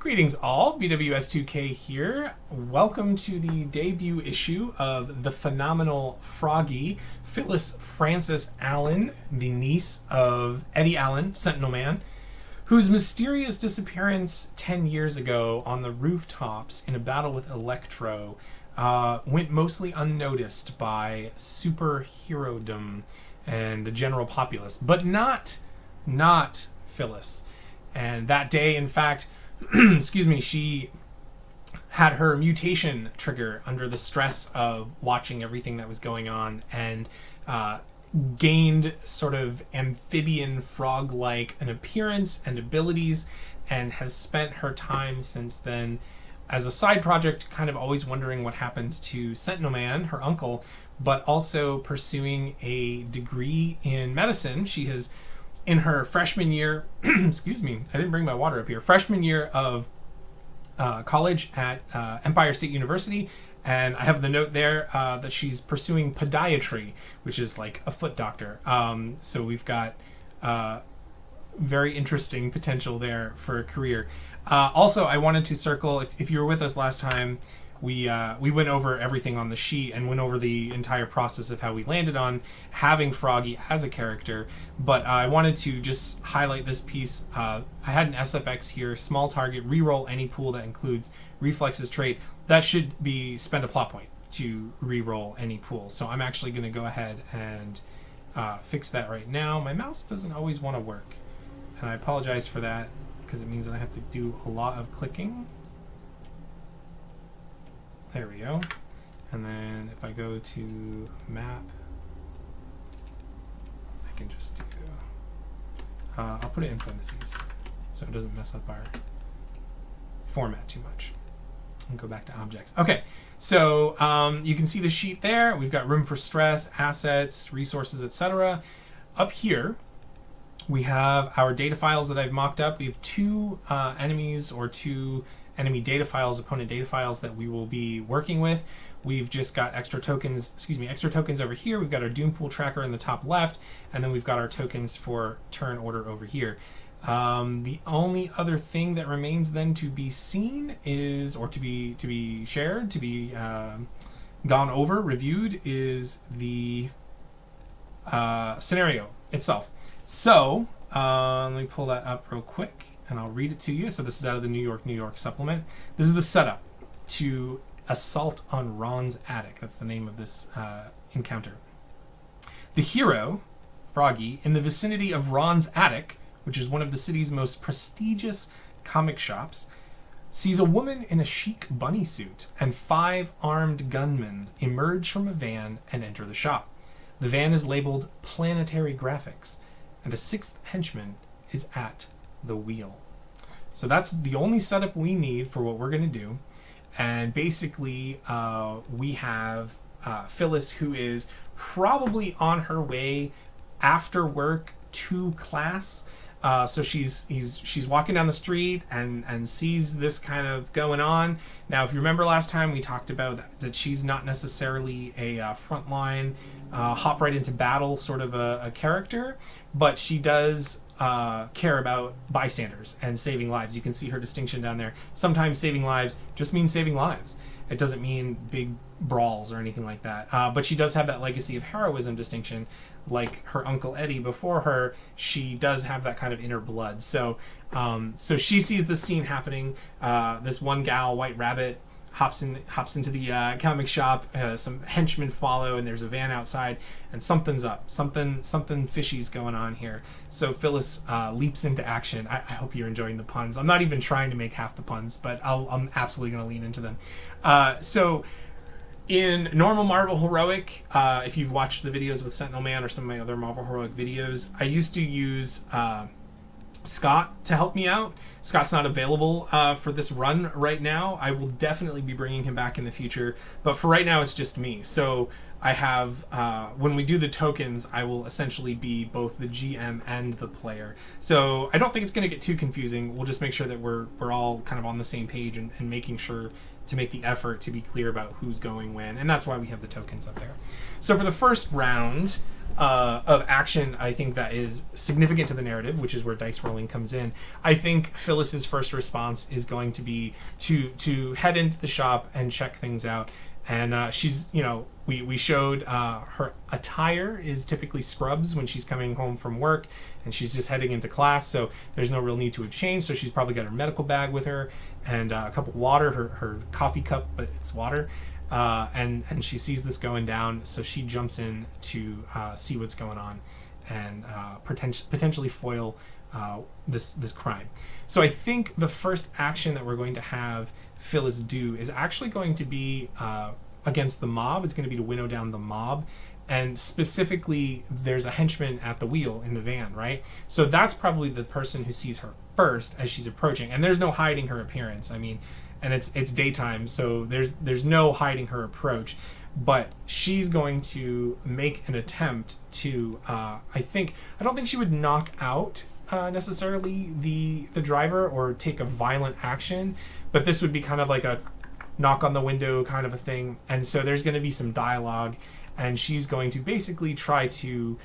Greetings all, BWS2K here. Welcome to the debut issue of the phenomenal Phroggy, Phyllis Frances Allen, the niece of Eddie Allen, Sentinel Man, whose mysterious disappearance 10 years ago on the rooftops in a battle with Electro went mostly unnoticed by superherodom and the general populace, but not Phyllis. And that day, in fact, excuse me, she had her mutation trigger under the stress of watching everything that was going on and gained sort of amphibian frog-like an appearance and abilities, and has spent her time since then as a side project kind of always wondering what happened to Sentinel Man, her uncle, but also pursuing a degree in medicine. She has, in her freshman year, excuse me, I didn't bring my water up here, freshman year of college at Empire State University, and I have the note there that she's pursuing podiatry, which is like a foot doctor. So we've got very interesting potential there for a career. Also, I wanted to circle, if you were with us last time, we went over everything on the sheet and went over the entire process of how we landed on having Phroggy as a character, but I wanted to just highlight this piece. I had an SFX here, small target, reroll any pool that includes reflexes trait. That should be spend a plot point to reroll any pool. So I'm actually going to go ahead and fix that right now. My mouse doesn't always want to work, and I apologize for that because it means that I have to do a lot of clicking. There we go. And then if I go to map, I can just do, I'll put it in parentheses so it doesn't mess up our format too much. And go back to objects. Okay, so you can see the sheet there. We've got room for stress, assets, resources, etc. Up here, we have our data files that I've mocked up. We have two enemies or two enemy data files, opponent data files that we will be working with. We've just got extra tokens over here. We've got our Doom Pool tracker in the top left, and then we've got our tokens for turn order over here. The only other thing that remains then to be seen is, or to be shared, to be gone over, reviewed, is the scenario itself. So let me pull that up real quick and I'll read it to you. So this is out of the New York supplement. This is the setup to assault on Ron's attic. That's the name of this encounter. The hero, Phroggy, in the vicinity of Ron's attic, which is one of the city's most prestigious comic shops, sees a woman in a chic bunny suit and 5 armed gunmen emerge from a van and enter the shop. The van is labeled Planetary Graphics, and a 6th henchman is at the wheel. So that's the only setup we need for what we're going to do. And basically, we have Phyllis, who is probably on her way after work to class. So she's walking down the street and sees this kind of going on. Now, if you remember last time, we talked about that she's not necessarily a frontline, hop right into battle sort of a character, but she does care about bystanders and saving lives. You can see her distinction down there. Sometimes saving lives just means saving lives. It doesn't mean big brawls or anything like that. But she does have that legacy of heroism distinction. Like her uncle Eddie before her, she does have that kind of inner blood. So so she sees this scene happening. This one gal, White Rabbit, hops into the comic shop. Some henchmen follow, and there's a van outside, and something's up. Something fishy's going on here. So Phyllis leaps into action. I hope you're enjoying the puns. I'm not even trying to make half the puns, but I'm absolutely going to lean into them. So in normal Marvel Heroic, if you've watched the videos with Sentinel Man or some of my other Marvel Heroic videos, I used to use Scott to help me out. Scott's not available for this run right now. I will definitely be bringing him back in the future, but for right now it's just me. So I have, when we do the tokens, I will essentially be both the GM and the player. So I don't think it's going to get too confusing. We'll just make sure that we're all kind of on the same page and making sure to make the effort to be clear about who's going when, and that's why we have the tokens up there. So for the first round, of action, I think that is significant to the narrative, which is where dice rolling comes in. I think Phyllis's first response is going to be to head into the shop and check things out. And she's, we showed her attire is typically scrubs when she's coming home from work, and she's just heading into class, so there's no real need to have changed. So she's probably got her medical bag with her and a cup of water, her coffee cup, but it's water. And she sees this going down, so she jumps in to see what's going on and potentially foil this crime. So I think the first action that we're going to have Phyllis do is actually going to be against the mob. It's going to be to winnow down the mob. And specifically, there's a henchman at the wheel in the van, right? So that's probably the person who sees her first as she's approaching. And there's no hiding her appearance. I mean, and it's daytime, so there's no hiding her approach. But she's going to make an attempt to, I don't think she would knock out necessarily the driver or take a violent action, but this would be kind of like a knock on the window kind of a thing. And so there's going to be some dialogue, and she's going to basically try to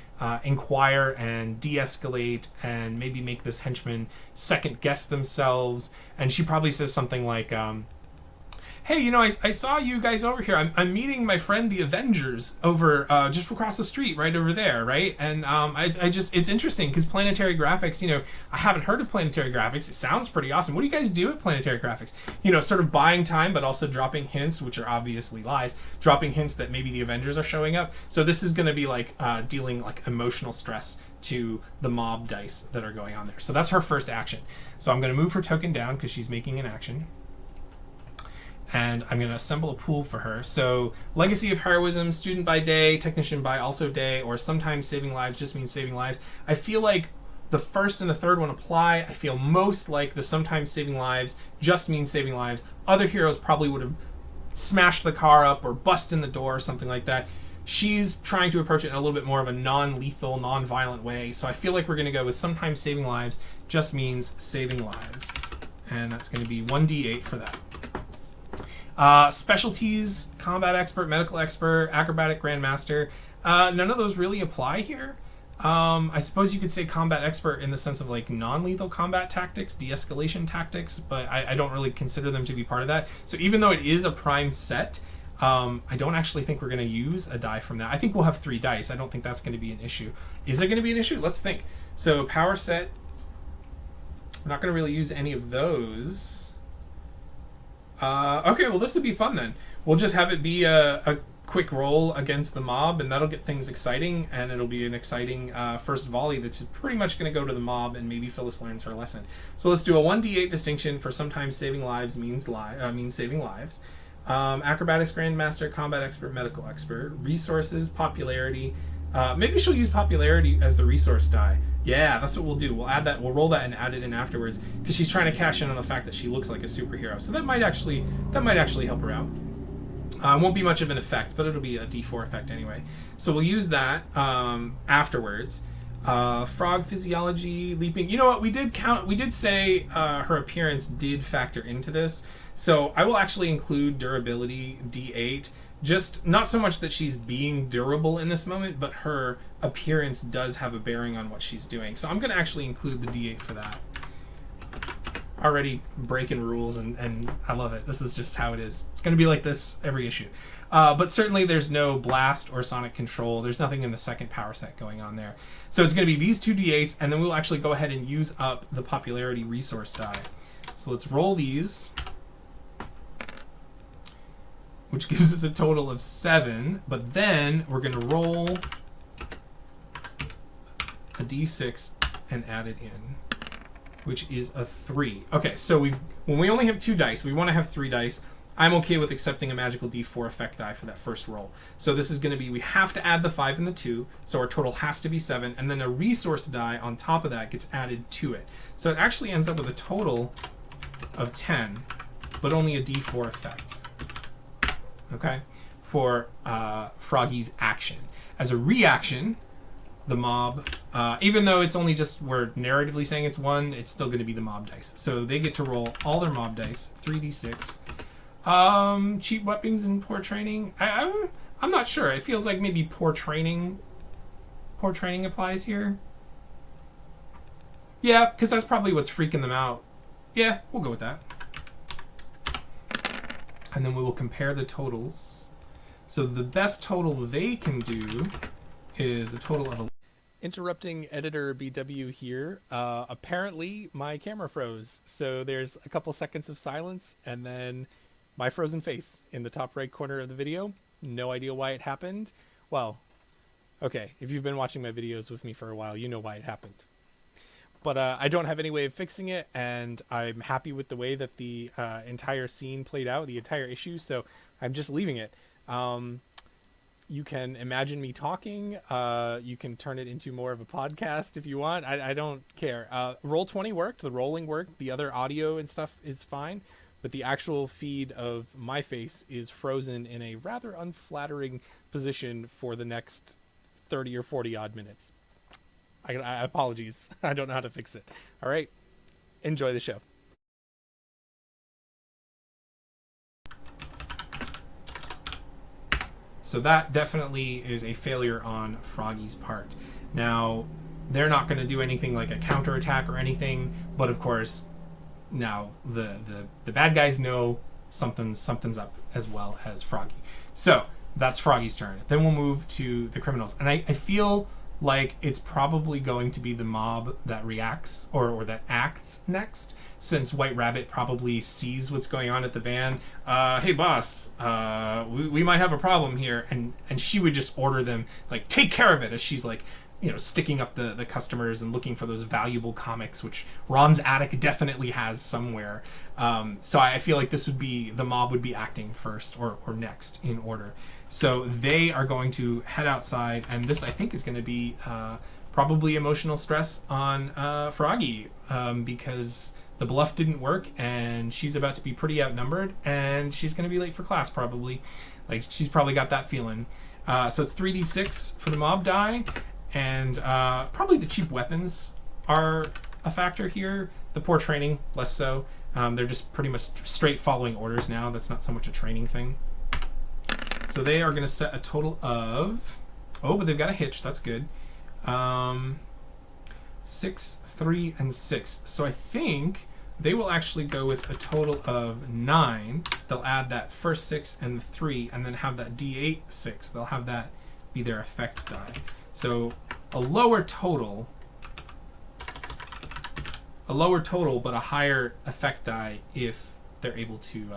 inquire and de-escalate and maybe make this henchman second guess themselves. And she probably says something like, hey, I saw you guys over here. I'm meeting my friend the Avengers over just across the street, right over there, right? And it's interesting because Planetary Graphics, I haven't heard of Planetary Graphics. It sounds pretty awesome. What do you guys do at Planetary Graphics? Sort of buying time, but also dropping hints, which are obviously lies, dropping hints that maybe the Avengers are showing up. So this is going to be like dealing like emotional stress to the mob dice that are going on there. So that's her first action. So I'm going to move her token down because she's making an action. And I'm going to assemble a pool for her. So Legacy of Heroism, Student by Day, Technician by also Day, or sometimes Saving Lives just means saving lives. I feel like the first and the third one apply. I feel most like the sometimes saving lives just means saving lives. Other heroes probably would have smashed the car up or bust in the door or something like that. She's trying to approach it in a little bit more of a non-lethal, non-violent way. So I feel like we're going to go with sometimes saving lives just means saving lives. And that's going to be 1d8 for that. Specialties, combat expert, medical expert, acrobatic grandmaster. None of those really apply here. I suppose you could say combat expert in the sense of like non-lethal combat tactics, de-escalation tactics, but I don't really consider them to be part of that. So even though it is a prime set, I don't actually think we're going to use a die from that. I think we'll have 3 dice. I don't think that's going to be an issue. Is it going to be an issue? Let's think. So power set, we're not going to really use any of those. Okay, well, this would be fun then. We'll just have it be a quick roll against the mob, and that'll get things exciting, and it'll be an exciting first volley that's pretty much going to go to the mob, and maybe Phyllis learns her lesson. So let's do a 1d8 distinction for sometimes saving lives means saving lives. Acrobatics Grandmaster, Combat Expert, Medical Expert, Resources, Popularity. Maybe she'll use Popularity as the resource die. Yeah, that's what we'll do. We'll add that. We'll roll that and add it in afterwards because she's trying to cash in on the fact that she looks like a superhero. So that might actually help her out. It won't be much of an effect, but it'll be a D4 effect anyway. So we'll use that afterwards. Frog physiology, leaping. You know what? We did say her appearance did factor into this. So I will actually include durability D8. Just not so much that she's being durable in this moment, but her appearance does have a bearing on what she's doing. So I'm going to actually include the D8 for that. Already breaking rules, and I love it. This is just how it is. It's going to be like this every issue. But certainly there's no blast or sonic control. There's nothing in the second power set going on there. So it's going to be these 2 D8s, and then we'll actually go ahead and use up the popularity resource die. So let's roll these, which gives us a total of 7, but then we're going to roll a d6 and add it in, which is a 3. Okay, so when we only have 2 dice, we want to have 3 dice. I'm okay with accepting a magical d4 effect die for that first roll. So this is going to be, we have to add the 5 and the 2, so our total has to be 7, and then a resource die on top of that gets added to it. So it actually ends up with a total of 10, but only a d4 effect. Okay, for Phroggy's action. As a reaction, the mob, even though it's only just, we're narratively saying it's 1, it's still going to be the mob dice. So they get to roll all their mob dice, 3d6. Cheap weapons and poor training. I'm not sure. It feels like maybe poor training poor training applies here. Yeah, because that's probably what's freaking them out. Yeah, we'll go with that. And then we will compare the totals. So the best total they can do is a total of... Interrupting editor BW here. Apparently my camera froze. So there's a couple seconds of silence and then my frozen face in the top right corner of the video. No idea why it happened. Well, okay, if you've been watching my videos with me for a while, you know why it happened. But I don't have any way of fixing it, and I'm happy with the way that the entire scene played out, the entire issue, so I'm just leaving it. You can imagine me talking. You can turn it into more of a podcast if you want. I don't care. Roll20 worked. The rolling worked. The other audio and stuff is fine. But the actual feed of my face is frozen in a rather unflattering position for the next 30 or 40 odd minutes. I apologies. I don't know how to fix it. All right. Enjoy the show. So that definitely is a failure on Phroggy's part. Now, they're not going to do anything like a counterattack or anything, but of course, now the bad guys know something's up as well as Phroggy. So that's Phroggy's turn. Then we'll move to the criminals. And I feel like it's probably going to be the mob that reacts or that acts next, since White Rabbit probably sees what's going on at the van. Hey boss, we might have a problem here, and she would just order them, like, take care of it, as she's like, you know, sticking up the customers and looking for those valuable comics, which Ron's attic definitely has somewhere. So I feel like this would be, the mob would be acting first or next in order. So they are going to head outside, and this, I think, is going to be probably emotional stress on Phroggy, because the bluff didn't work, and she's about to be pretty outnumbered, and she's going to be late for class probably. Like, she's probably got that feeling. So it's 3d6 for the mob die, and probably the cheap weapons are a factor here. The poor training, less so. They're just pretty much straight following orders now. That's not so much a training thing. So they are going to set a total of... Oh, but they've got a hitch. That's good. 6, 3, and 6. So I think they will actually go with a total of 9. They'll add that first 6 and the 3, and then have that D8 6. They'll have that be their effect die. So a lower total, but a higher effect die if they're able to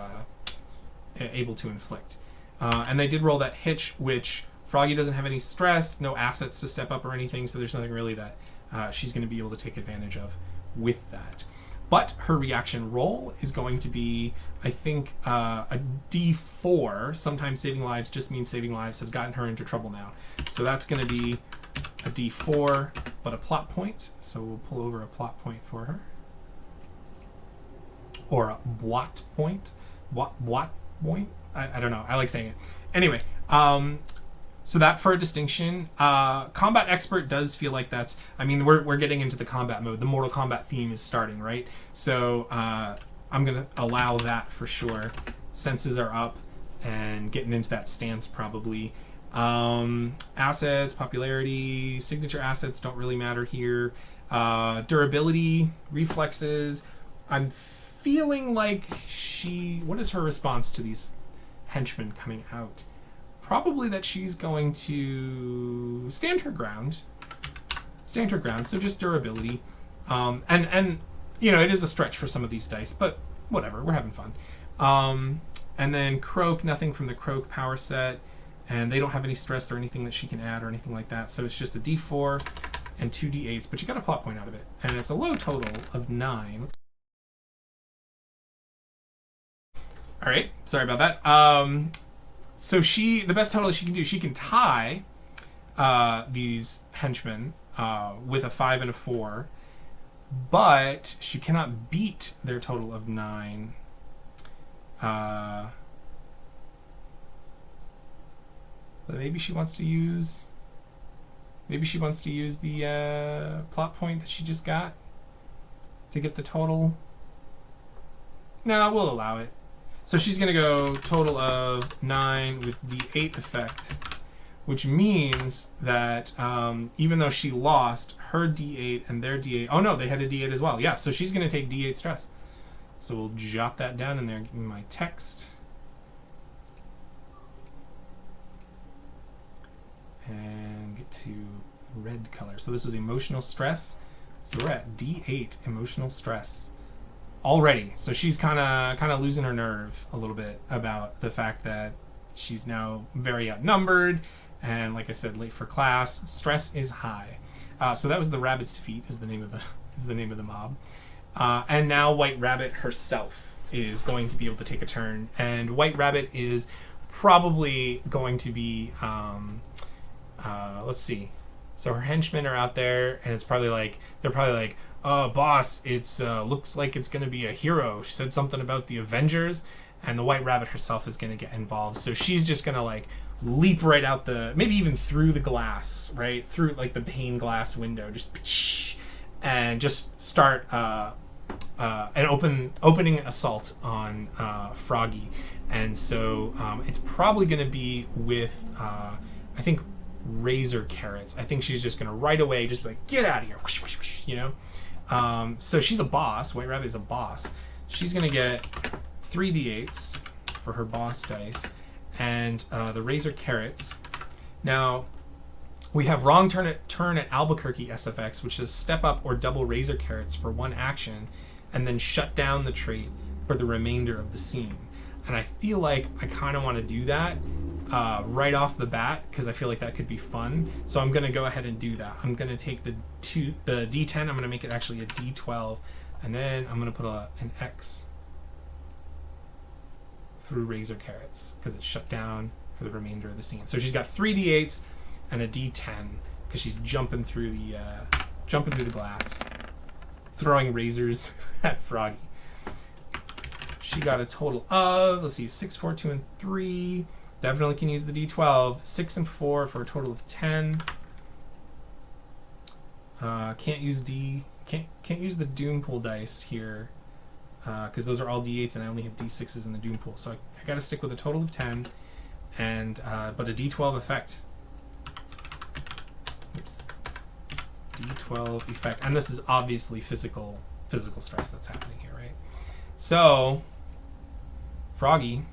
inflict. And they did roll that hitch, which Phroggy doesn't have any stress, no assets to step up or anything, so there's nothing really that she's going to be able to take advantage of with that. But her reaction roll is going to be, I think, a D4. Sometimes saving lives just means saving lives has gotten her into trouble now. So that's going to be a D4, but a plot point. So we'll pull over a plot point for her. Or a Bwat point. Bwat point? I don't know. I like saying it. Anyway, so that for a distinction. Combat Expert does feel like that's... I mean, we're getting into the combat mode. The Mortal Kombat theme is starting, right? So I'm going to allow that for sure. Senses are up and getting into that stance probably. Assets, popularity, signature assets don't really matter here. Durability, reflexes. I'm feeling like what is her response to these henchmen coming out? Probably that she's going to stand her ground. So just durability. And you know, it is a stretch for some of these dice, but whatever, we're having fun. And then Croak, nothing from the Croak power set, and they don't have any stress or anything that she can add or anything like that. So it's just a D4 and 2 D8s, but you got a plot point out of it. And it's a low total of 9. All right, sorry about that. So the best total she can do, she can tie these henchmen with a 5 and a 4, but she cannot beat their total of 9. But maybe she wants to use the plot point that she just got to get the total. No, we'll allow it. So she's going to go total of 9 with D8 effect, which means that even though she lost her D8 and their D8, oh no, they had a D8 as well. Yeah, so she's going to take D8 stress. So we'll jot that down in there, give me my text. And get to red color. So this was emotional stress. So we're at D8, emotional stress. Already. So she's kind of losing her nerve a little bit about the fact that she's now very outnumbered. And like I said, late for class. Stress is high. So that was the Rabbit's Feet is the name of the mob. And now White Rabbit herself is going to be able to take a turn. And White Rabbit is probably going to be let's see. So her henchmen are out there, and they're probably like, "Oh, boss, it's looks like it's gonna be a hero." She said something about the Avengers, and the White Rabbit herself is gonna get involved. So she's just gonna like leap right out maybe even through the glass, right through like the pane glass window, and just start an opening assault on Phroggy. And so it's probably gonna be with I think razor carrots. I think she's just gonna right away just be like, get out of here, whoosh, whoosh, whoosh, you know. So she's a boss. White Rabbit is a boss. She's gonna get 3 d8s for her boss dice, and the razor carrots. Now we have wrong turn at Albuquerque SFX, which says step up or double razor carrots for 1 action, and then shut down the trait for the remainder of the scene. And I feel like I kind of want to do that right off the bat because I feel like that could be fun. So I'm going to go ahead and do that. I'm going to take the D10. I'm going to make it actually a D12, and then I'm going to put an X through razor carrots because it's shut down for the remainder of the scene. So she's got 3 D8s and a D10 because she's jumping through the glass, throwing razors at Phroggy. She got a total of, let's see, 6, 4, 2, and 3. Definitely can use the D12. 6 and 4 for a total of 10. Can't use the Doom Pool dice here because those are all D8s and I only have D6s in the Doom Pool. So I got to stick with a total of 10, and but a D12 effect. Oops. D12 effect, and this is obviously physical stress that's happening here, right? So Phroggy,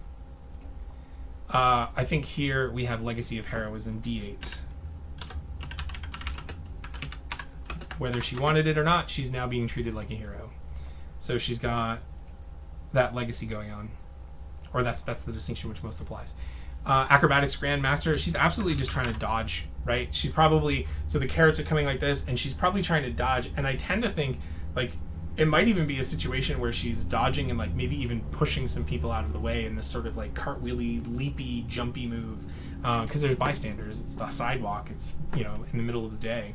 I think here we have Legacy of Heroism D8. Whether she wanted it or not, she's now being treated like a hero. So she's got that legacy going on, or that's the distinction which most applies. Acrobatics Grandmaster, she's absolutely just trying to dodge, right? She's probably, so the carrots are coming like this, and she's probably trying to dodge. And I tend to think like it might even be a situation where she's dodging and like maybe even pushing some people out of the way in this sort of like cartwheely, leapy, jumpy move, because there's bystanders. It's the sidewalk. It's, you know, in the middle of the day.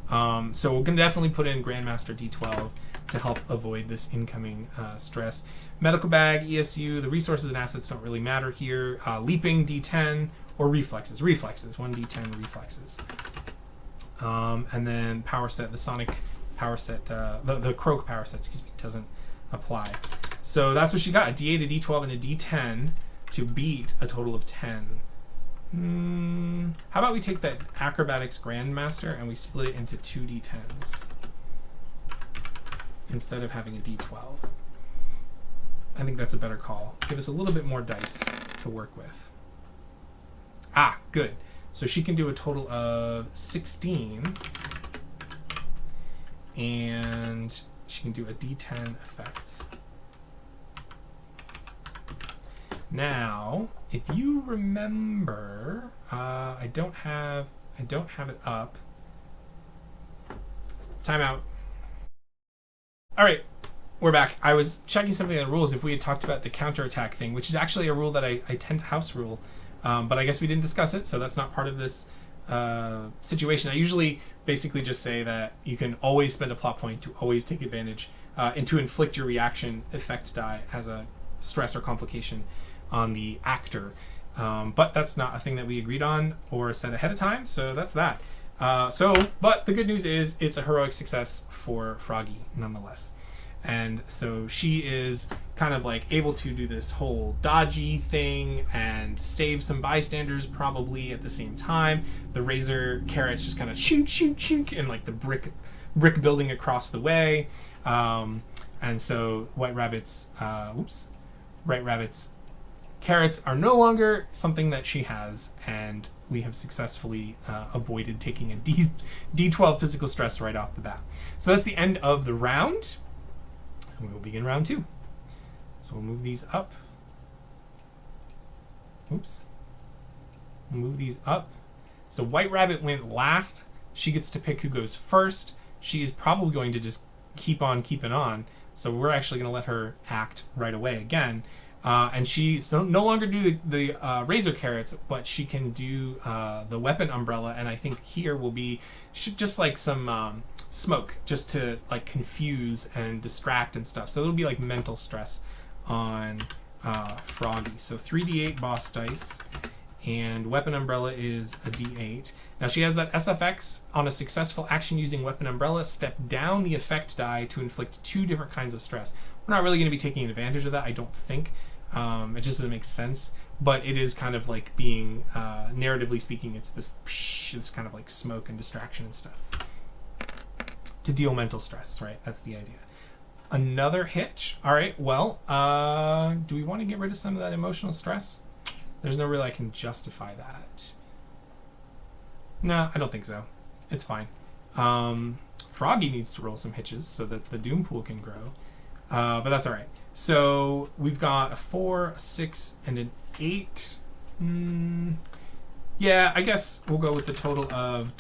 So we're gonna definitely put in Grandmaster D12 to help avoid this incoming stress. Medical Bag, ESU, the resources and assets don't really matter here. Leaping D10 or reflexes. 1 D10 reflexes. And then power set, the Sonic power set, the Croak power set, excuse me, doesn't apply. So that's what she got, a D8, a D12, and a D10 to beat a total of 10. How about we take that Acrobatics Grandmaster and we split it into 2 D10s instead of having a D12. I think that's a better call. Give us a little bit more dice to work with. Good. So she can do a total of 16. And she can do a D10 effect. Now, if you remember, I don't have it up. Timeout. All right, we're back. I was checking something in the rules if we had talked about the counterattack thing, which is actually a rule that I tend to house rule, but I guess we didn't discuss it, so that's not part of this situation. I usually basically just say that you can always spend a plot point to always take advantage and to inflict your reaction effect die as a stress or complication on the actor. But that's not a thing that we agreed on or said ahead of time, so that's that. But the good news is it's a heroic success for Phroggy nonetheless. And so she is kind of like able to do this whole dodgy thing and save some bystanders probably at the same time. The razor carrots just kind of shoot, and like the brick building across the way. And so White Rabbit's carrots are no longer something that she has, and we have successfully avoided taking a D12 physical stress right off the bat. So that's the end of the round, and we will begin round 2. So we'll move these up. Oops. Move these up. So White Rabbit went last. She gets to pick who goes first. She is probably going to just keep on keeping on. So we're actually going to let her act right away again. And she no longer do the razor carrots, but she can do the weapon umbrella. And I think here will be just like some smoke, just to like confuse and distract and stuff. So it'll be like mental stress on Phroggy. So 3d8 boss dice, and weapon umbrella is a d8. Now she has that SFX. On a successful action using weapon umbrella, step down the effect die to inflict 2 different kinds of stress. We're not really going to be taking advantage of that, I don't think. It just doesn't make sense, but it is kind of like being, narratively speaking, it's this kind of like smoke and distraction and stuff to deal mental stress, right? That's the idea. Another hitch. All right, well, do we want to get rid of some of that emotional stress? There's no way I can justify that. No, I don't think so. It's fine. Phroggy needs to roll some hitches so that the doom pool can grow, but that's all right. So we've got a 4, a 6, and an 8. Yeah, I guess we'll go with the total of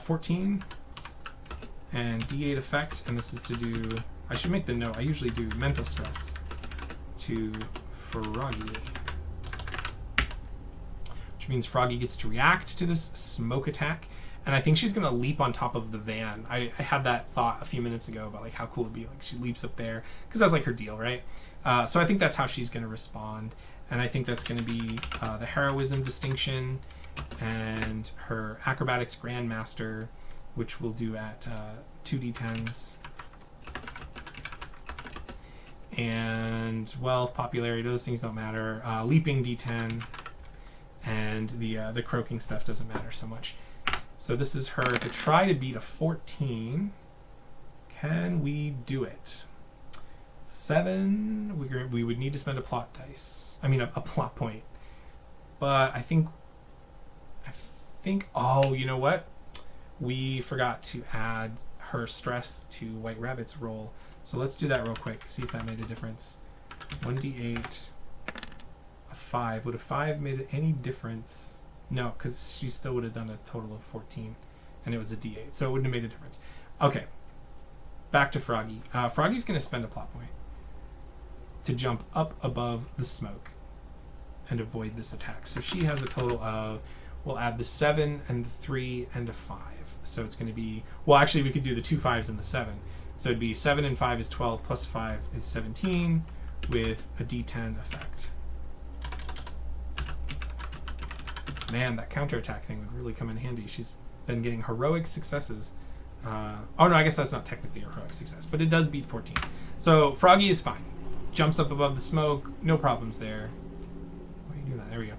14 and D8 effect, and this is to do. I should make the note. I usually do mental stress to Phroggy, which means Phroggy gets to react to this smoke attack. And I think she's going to leap on top of the van. I had that thought a few minutes ago about like how cool it'd be. Like she leaps up there because that's like her deal, right? So I think that's how she's going to respond. And I think that's going to be the heroism distinction and her acrobatics grandmaster, which we'll do at 2d10s. And wealth, popularity, those things don't matter. Leaping d10, and the croaking stuff doesn't matter so much. So this is her to try to beat a 14. Can we do it? 7. We would need to spend a plot dice. I mean, a plot point. But I think. Oh, you know what? We forgot to add her stress to White Rabbit's roll. So let's do that real quick. See if that made a difference. 1d8. A 5. Would a 5 made any difference? No, because she still would have done a total of 14, and it was a d8, so it wouldn't have made a difference. Okay, back to Phroggy. Froggy's going to spend a plot point to jump up above the smoke and avoid this attack. So she has a total of, we'll add the 7 and the 3 and a 5. So it's going to be, well, actually we could do the 2 5s and the 7. So it'd be 7 and 5 is 12, plus 5 is 17, with a d10 effect. Man, that counterattack thing would really come in handy. She's been getting heroic successes. Oh no, I guess that's not technically a heroic success, but it does beat 14. So Phroggy is fine. Jumps up above the smoke, no problems there. Why are you doing that? There we go.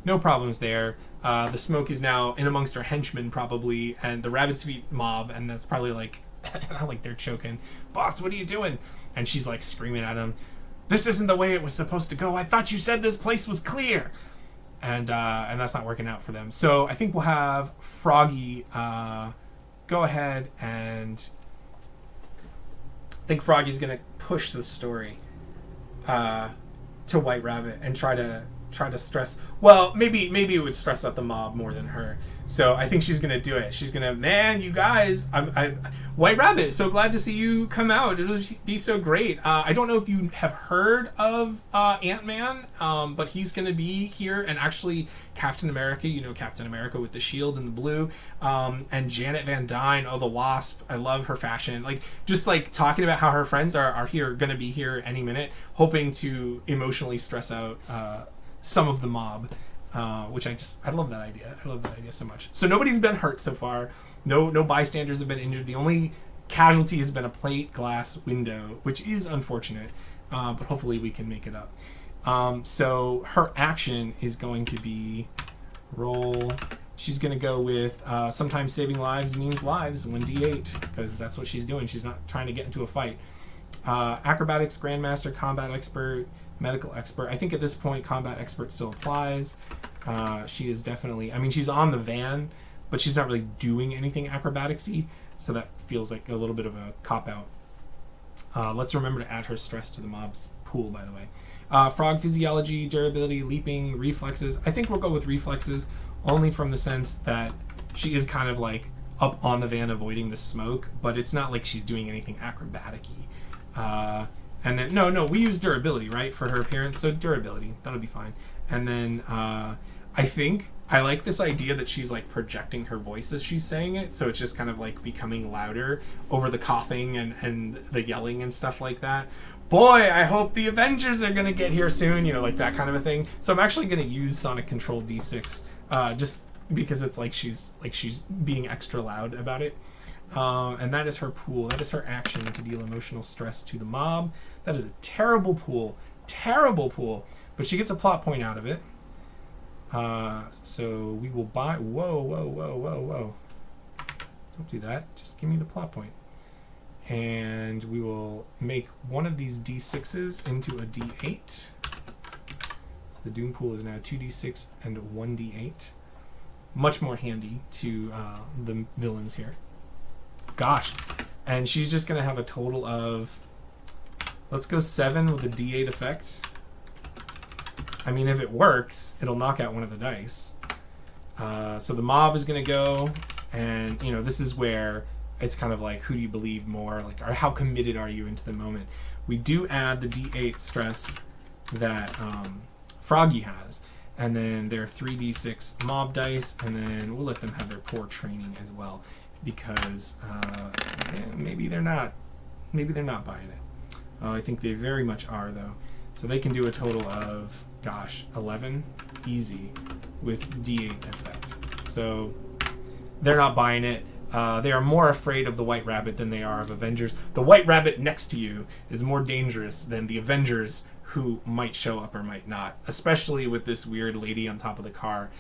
No problems there. The smoke is now in amongst her henchmen probably, and the Rabbit's Feet mob, and that's probably like, like they're choking. Boss, what are you doing? And she's like screaming at him, "This isn't the way it was supposed to go. I thought you said this place was clear." And that's not working out for them. So I think we'll have Phroggy go ahead, and I think Froggy's going to push the story to White Rabbit and try to stress. Well, maybe it would stress out the mob more than her. So I think she's gonna do it. She's gonna, man, you guys, White Rabbit, so glad to see you come out. It'll be so great. I don't know if you have heard of Ant-Man, but he's gonna be here, and actually Captain America, you know, Captain America with the shield and the blue, and Janet Van Dyne, the Wasp. I love her fashion. Like, just like talking about how her friends are here, gonna be here any minute, hoping to emotionally stress out some of the mob. Which I love that idea. I love that idea so much. So nobody's been hurt so far. No bystanders have been injured. The only casualty has been a plate glass window, which is unfortunate, but hopefully we can make it up. So her action is going to be roll. She's going to go with sometimes saving lives means lives, 1d8, because that's what she's doing. She's not trying to get into a fight. Acrobatics, Grandmaster, Combat Expert, Medical Expert. I think at this point Combat Expert still applies. She is definitely, I mean, she's on the van, but she's not really doing anything acrobatics-y, so that feels like a little bit of a cop-out. Let's remember to add her stress to the mob's pool, by the way. Frog physiology, durability, leaping, reflexes. I think we'll go with reflexes, only from the sense that she is kind of like up on the van avoiding the smoke, but it's not like she's doing anything acrobatic-y. And then, no, we use durability, right, for her appearance, so durability, that'll be fine. And then I think I like this idea that she's like projecting her voice as she's saying it, so it's just kind of like becoming louder over the coughing and the yelling and stuff like that. Boy, I hope the Avengers are going to get here soon, you know, like that kind of a thing. So I'm actually going to use Sonic Control D6 just because it's like she's being extra loud about it. And that is her pool. That is her action to deal emotional stress to the mob. That is a terrible pool. Terrible pool. But she gets a plot point out of it. So we will buy... Whoa. Don't do that. Just give me the plot point. And we will make one of these D6s into a D8. So the Doom pool is now 2D6 and 1D8. Much more handy to the villains here. Gosh. And she's just going to have a total of... Let's go 7 with a D8 effect. I mean, if it works, it'll knock out one of the dice. So the mob is going to go, and, you know, this is where it's kind of like, who do you believe more? Like, or how committed are you into the moment? We do add the D8 stress that Phroggy has, and then their 3D6 mob dice, and then we'll let them have their poor training as well, because maybe they're not buying it. I think they very much are, though. So they can do a total of, gosh, 11 easy with D8 effect. So they're not buying it. They are more afraid of the White Rabbit than they are of Avengers. The White Rabbit next to you is more dangerous than the Avengers who might show up or might not, especially with this weird lady on top of the car.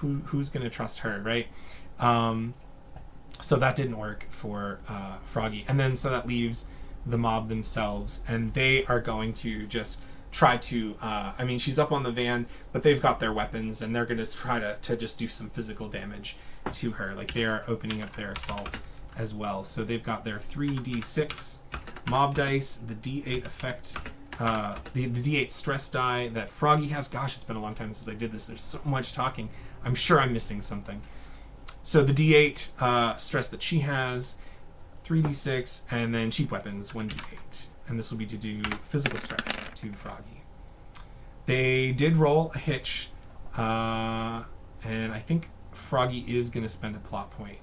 Who's going to trust her, right? So that didn't work for Phroggy. And then so that leaves the mob themselves, and they are going to just try to I mean, she's up on the van, but they've got their weapons, and they're going to try to just do some physical damage to her. Like, they are opening up their assault as well. So they've got their 3d6 mob dice, the d8 effect, the d8 stress die that Phroggy has. Gosh, it's been a long time since I did this. There's so much talking. I'm sure I'm missing something. So the d8 stress that she has, 3d6, and then cheap weapons, 1d8. And this will be to do physical stress to Phroggy. They did roll a hitch, and I think Phroggy is going to spend a plot point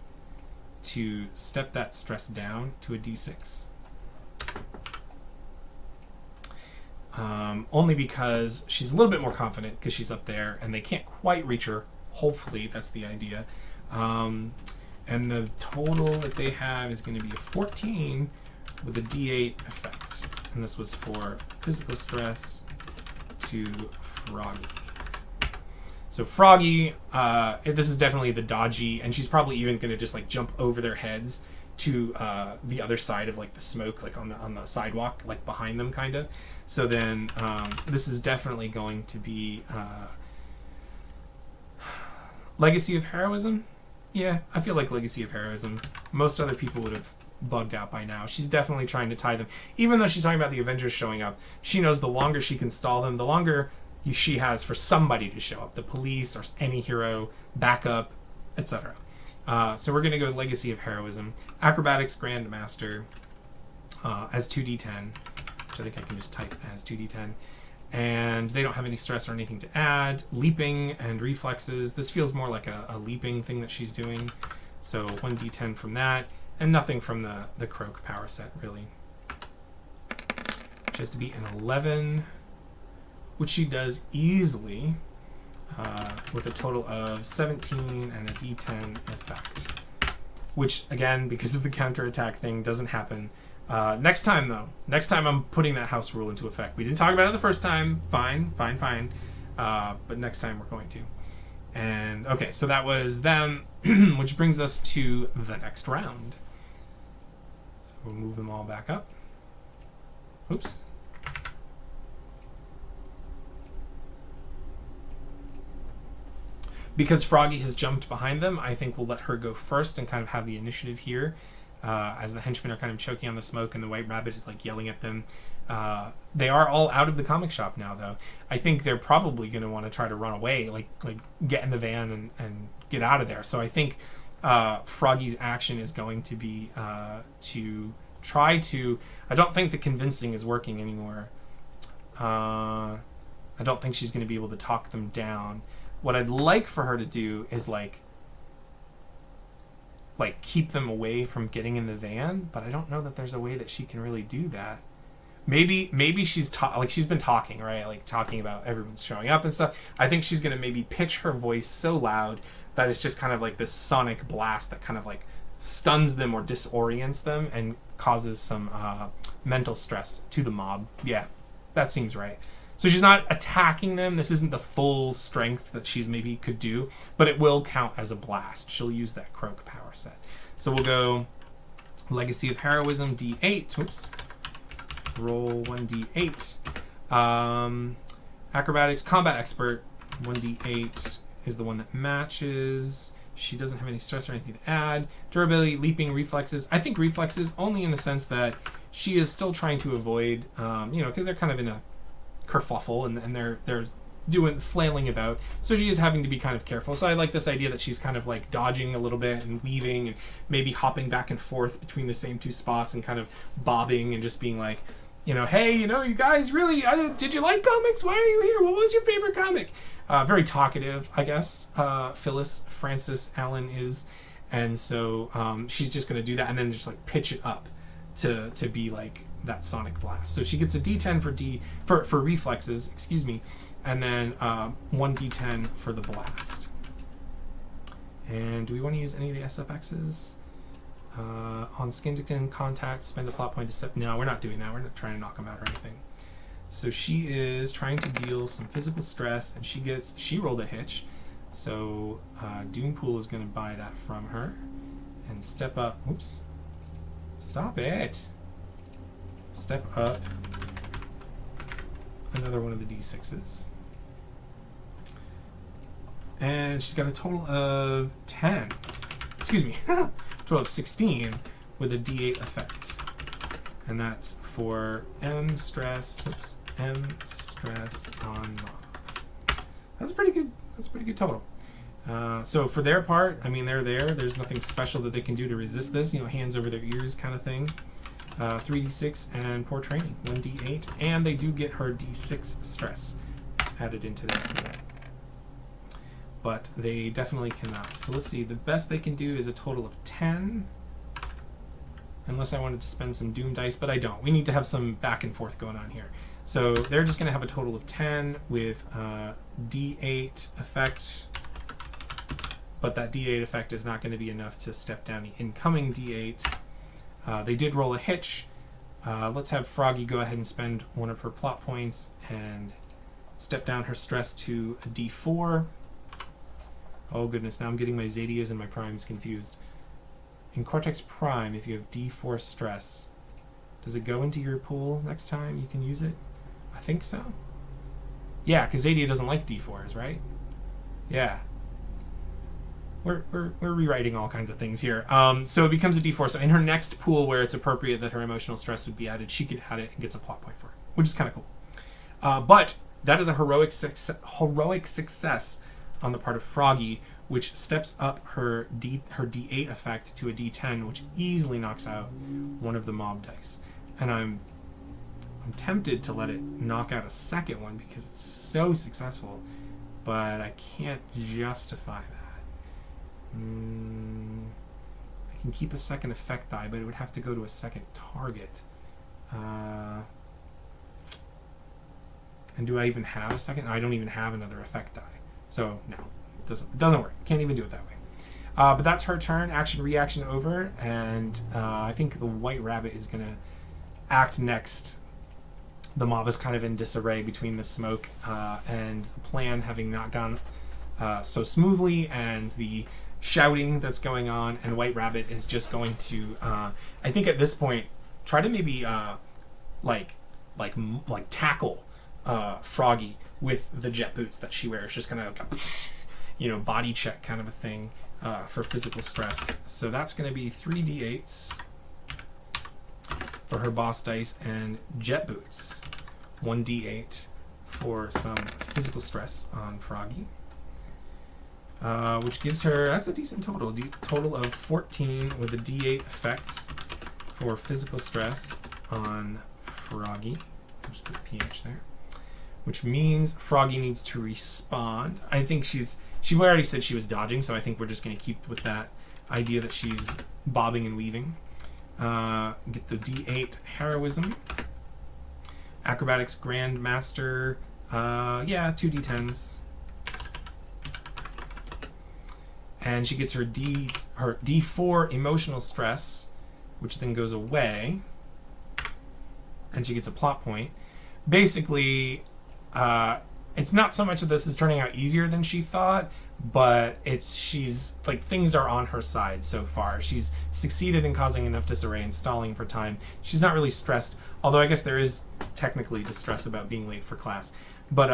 to step that stress down to a d6. Only because she's a little bit more confident because she's up there, and they can't quite reach her. Hopefully, that's the idea. And the total that they have is going to be a 14 with a D8 effect. And this was for physical stress to Phroggy. So Phroggy, this is definitely the dodgy, and she's probably even going to just like jump over their heads to the other side of like the smoke, like on the sidewalk, like behind them, kind of. So then this is definitely going to be Legacy of Heroism. Yeah, I feel like Legacy of Heroism. Most other people would have bugged out by now. She's definitely trying to tie them. Even though she's talking about the Avengers showing up, she knows the longer she can stall them, the longer she has for somebody to show up. The police or any hero, backup, etc. So we're going to go with Legacy of Heroism. Acrobatics Grandmaster as 2d10, which I think I can just type as 2d10. And they don't have any stress or anything to add. Leaping and reflexes. This feels more like a leaping thing that she's doing. So 1d10 from that. And nothing from the Croak power set, really. Which has to be an 11, which she does easily, with a total of 17 and a d10 effect. which, again, because of the counterattack thing, doesn't happen. Next time, though. Next time I'm putting that house rule into effect. We didn't talk about it the first time. Fine. But next time we're going to. And, okay, so that was them, which brings us to the next round. So we'll move them all back up. Oops. Because Phroggy has jumped behind them, I think we'll let her go first and kind of have the initiative here. As the henchmen are kind of choking on the smoke and the White Rabbit is like yelling at them. They are all out of the comic shop now, though. I think they're probably going to want to try to run away, like get in the van and get out of there. So I think Phroggy's action is going to be to try to... I don't think the convincing is working anymore. I don't think she's going to be able to talk them down. What I'd like for her to do is like keep them away from getting in the van, but I don't know that there's a way that she can really do that. Maybe she's she's been talking, right? Like talking about everyone's showing up and stuff. I think she's gonna maybe pitch her voice so loud that it's just kind of like this sonic blast that kind of like stuns them or disorients them and causes some mental stress to the mob. Yeah, that seems right. So she's not attacking them. This isn't the full strength that she's maybe could do, but it will count as a blast. She'll use that Croak power set. So we'll go Legacy of Heroism, D8. Oops. Roll 1d8. Acrobatics, Combat Expert, 1d8 is the one that matches. She doesn't have any stress or anything to add. Durability, Leaping, Reflexes. I think Reflexes only in the sense that she is still trying to avoid, because they're kind of in a kerfuffle and they're flailing about, so she is having to be kind of careful. So I like this idea that she's kind of like dodging a little bit and weaving and maybe hopping back and forth between the same two spots and kind of bobbing and just being like, hey, you guys really, did you like comics? Why are you here? What was your favorite comic? Very talkative, I guess. Phyllis Francis Allen is, and so she's just going to do that and then just like pitch it up to be like that sonic blast. So she gets a D10 for reflexes, excuse me, and then 1d10 for the blast. And do we want to use any of the SFXs? On skin-to-skin contact, spend a plot point to step... No, we're not doing that. We're not trying to knock them out or anything. So she is trying to deal some physical stress, and she rolled a hitch. So Doompool is going to buy that from her. And step up... Oops. Stop it! Step up another one of the D6s. And she's got a total of 10. Excuse me. Total of 16 with a D8 effect. And that's for M stress on mob. That's a pretty good total. So for their part, I mean, they're there. There's nothing special that they can do to resist this. Hands over their ears kind of thing. 3d6 and poor training, 1d8, and they do get her d6 stress added into their pool. But they definitely cannot. So let's see, the best they can do is a total of 10, unless I wanted to spend some Doom dice, but I don't. We need to have some back and forth going on here. So they're just going to have a total of 10 with d8 effect, but that d8 effect is not going to be enough to step down the incoming d8. They did roll a hitch. Let's have Phroggy go ahead and spend one of her plot points and step down her stress to a D4. Oh goodness, now I'm getting my Zadias and my Primes confused. In Cortex Prime, if you have D4 stress, does it go into your pool next time you can use it? I think so. Yeah, because Zadia doesn't like D4s, right? Yeah. We're rewriting all kinds of things here. So it becomes a D4. So in her next pool where it's appropriate that her emotional stress would be added, she can add it and gets a plot point for it, which is kind of cool. But that is a heroic success on the part of Phroggy, which steps up her D8 effect to a D10, which easily knocks out one of the mob dice. And I'm tempted to let it knock out a second one because it's so successful, but I can't justify that. I can keep a second effect die, but it would have to go to a second target. And do I even have a second? No, I don't even have another effect die. So no, it doesn't work. Can't even do it that way. But that's her turn. Action, reaction over. And I think the White Rabbit is going to act next. The mob is kind of in disarray between the smoke and the plan having not gone so smoothly, and the shouting that's going on. And White Rabbit is just going to, I think at this point, try to maybe like tackle Phroggy with the jet boots that she wears. Just kind of body check kind of a thing for physical stress. So that's going to be 3d8s for her boss dice, and jet boots 1d8 for some physical stress on Phroggy, which gives her, that's a decent total, total of 14 with a d8 effect for physical stress on Phroggy. Just put PH there, which means Phroggy needs to respond. I think she already said she was dodging, so I think we're just going to keep with that idea that she's bobbing and weaving. Get the d8 heroism. Acrobatics Grandmaster, 2d10s. And she gets her d4 emotional stress, which then goes away. And she gets a plot point. Basically, it's not so much that this is turning out easier than she thought, but she's like, things are on her side so far. She's succeeded in causing enough disarray and stalling for time. She's not really stressed, although I guess there is technically distress about being late for class. But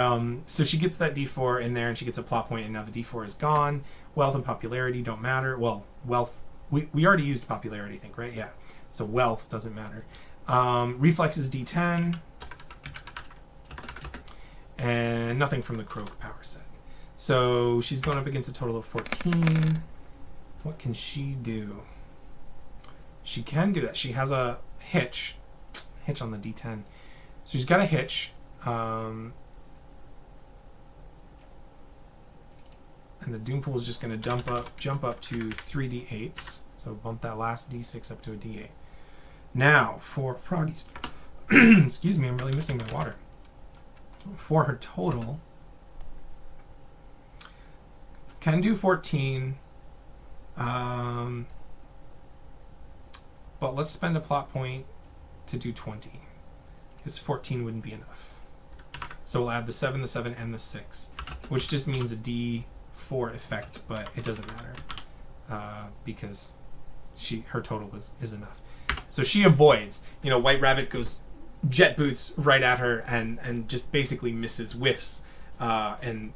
so she gets that d4 in there, and she gets a plot point, and now the d4 is gone. Wealth and popularity don't matter. Well, wealth, we already used popularity, I think, right? Yeah. So wealth doesn't matter. Reflexes d10. And nothing from the Croak power set. So she's going up against a total of 14. What can she do? She can do that. She has a hitch on the d10. So she's got a hitch. And the Doom Pool is just going to jump up to 3d8s. So bump that last d6 up to a d8. Now, for Phroggy's... excuse me, I'm really missing my water. For her total, can do 14, but let's spend a plot point to do 20, because 14 wouldn't be enough. So we'll add the 7, and the 6, which just means a d4 effect, but it doesn't matter because her total is ends. So she avoids. White Rabbit goes jet boots right at her and just basically misses, whiffs, and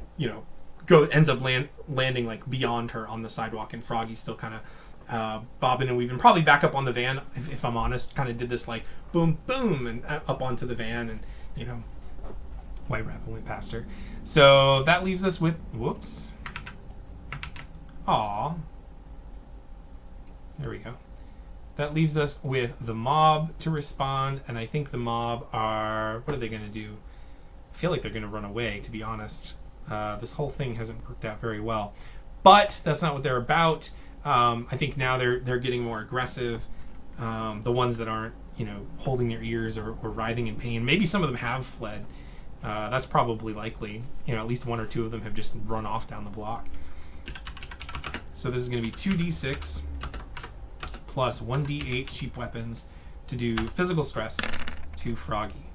ends up landing like beyond her on the sidewalk, and Phroggy's still kind of bobbing and weaving, probably back up on the van, if I'm honest. Kind of did this like boom boom and up onto the van, and White Rabbit went past her. So that leaves us with whoops. Aw. There we go. That leaves us with the mob to respond, and I think the mob what are they going to do? I feel like they're going to run away, to be honest. This whole thing hasn't worked out very well. But that's not what they're about. I think now they're getting more aggressive. The ones that aren't, holding their ears or writhing in pain. Maybe some of them have fled. That's probably likely. At least 1 or 2 of them have just run off down the block. So this is going to be 2d6. Plus 1d8 cheap weapons to do physical stress to Phroggy.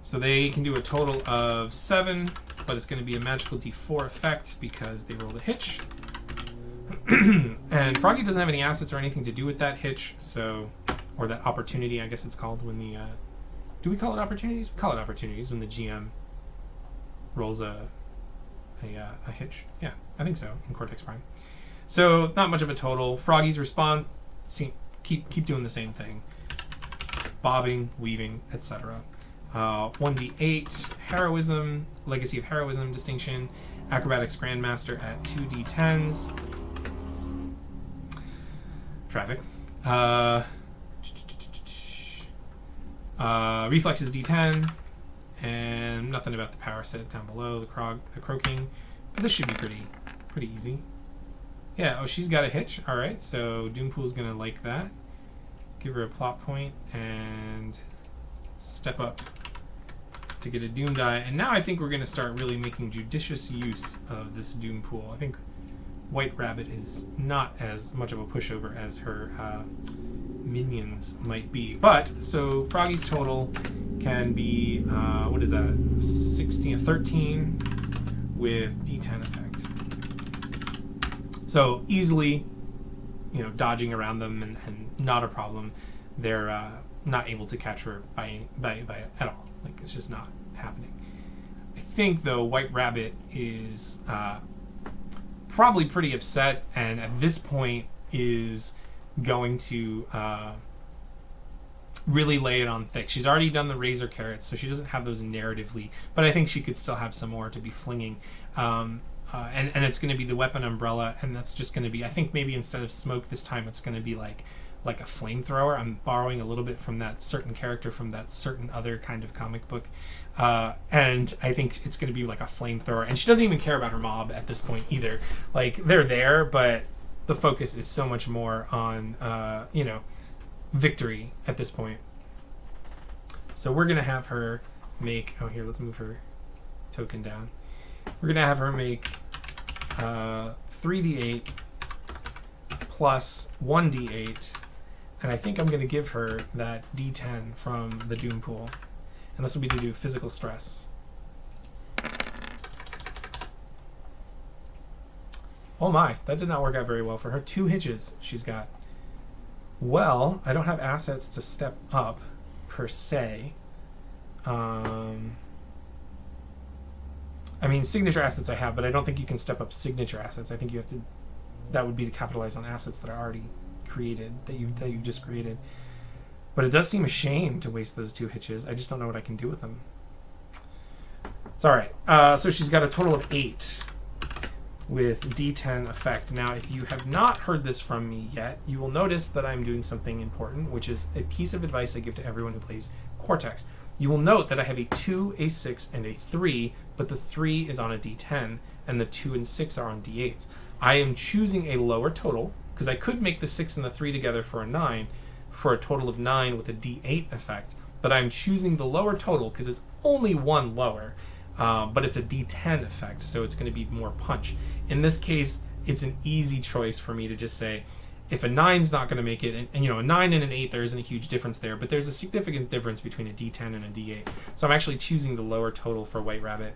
So they can do a total of 7, but it's going to be a magical d4 effect because they rolled a hitch. And Phroggy doesn't have any assets or anything to do with that hitch, or that opportunity, I guess it's called, when the... do we call it opportunities? We call it opportunities when the GM rolls a hitch. Yeah, I think so, in Cortex Prime. So not much of a total. Phroggy's response... keep doing the same thing, bobbing, weaving, etc. 1d8 heroism, legacy of heroism distinction, acrobatics grandmaster at 2d10s, traffic, reflexes d10, and nothing about the power set down below, the croaking, but this should be pretty easy. Yeah, she's got a hitch. All right, so Doompool's going to like that. Give her a plot point and step up to get a Doom die. And now I think we're going to start really making judicious use of this Doom Pool. I think White Rabbit is not as much of a pushover as her minions might be. But, so Phroggy's total can be, what is that, 16, 13 with D10 effect. So easily, dodging around them and not a problem. They're not able to catch her by at all. Like, it's just not happening. I think, though, White Rabbit is probably pretty upset, and at this point is going to really lay it on thick. She's already done the razor carrots, so she doesn't have those narratively, but I think she could still have some more to be flinging. And it's going to be the weapon umbrella, and that's just going to be, I think maybe instead of smoke this time, it's going to be like a flamethrower. I'm borrowing a little bit from that certain character from that certain other kind of comic book. And I think it's going to be like a flamethrower. And she doesn't even care about her mob at this point either. Like, they're there, but the focus is so much more on, victory at this point. So we're going to have her make... Oh, here, let's move her token down. We're going to have her make 3d8 plus 1d8. And I think I'm going to give her that d10 from the Doom Pool. And this will be to do physical stress. Oh my, that did not work out very well for her. 2 hitches she's got. Well, I don't have assets to step up, per se. I mean, signature assets I have, but I don't think you can step up signature assets. I think you have to... That would be to capitalize on assets that are already created, that you just created. But it does seem a shame to waste those 2 hitches. I just don't know what I can do with them. It's all right. So she's got a total of 8 with D10 effect. Now, if you have not heard this from me yet, you will notice that I'm doing something important, which is a piece of advice I give to everyone who plays Cortex. You will note that I have a 2, a 6, and a 3, but the 3 is on a D10, and the 2 and 6 are on D8s. I am choosing a lower total, because I could make the 6 and the 3 together for a 9, for a total of 9 with a D8 effect, but I'm choosing the lower total because it's only 1 lower, but it's a D10 effect, so it's going to be more punch. In this case, it's an easy choice for me to just say, if a 9's not going to make it, and a 9 and an 8, there isn't a huge difference there, but there's a significant difference between a D10 and a D8. So I'm actually choosing the lower total for White Rabbit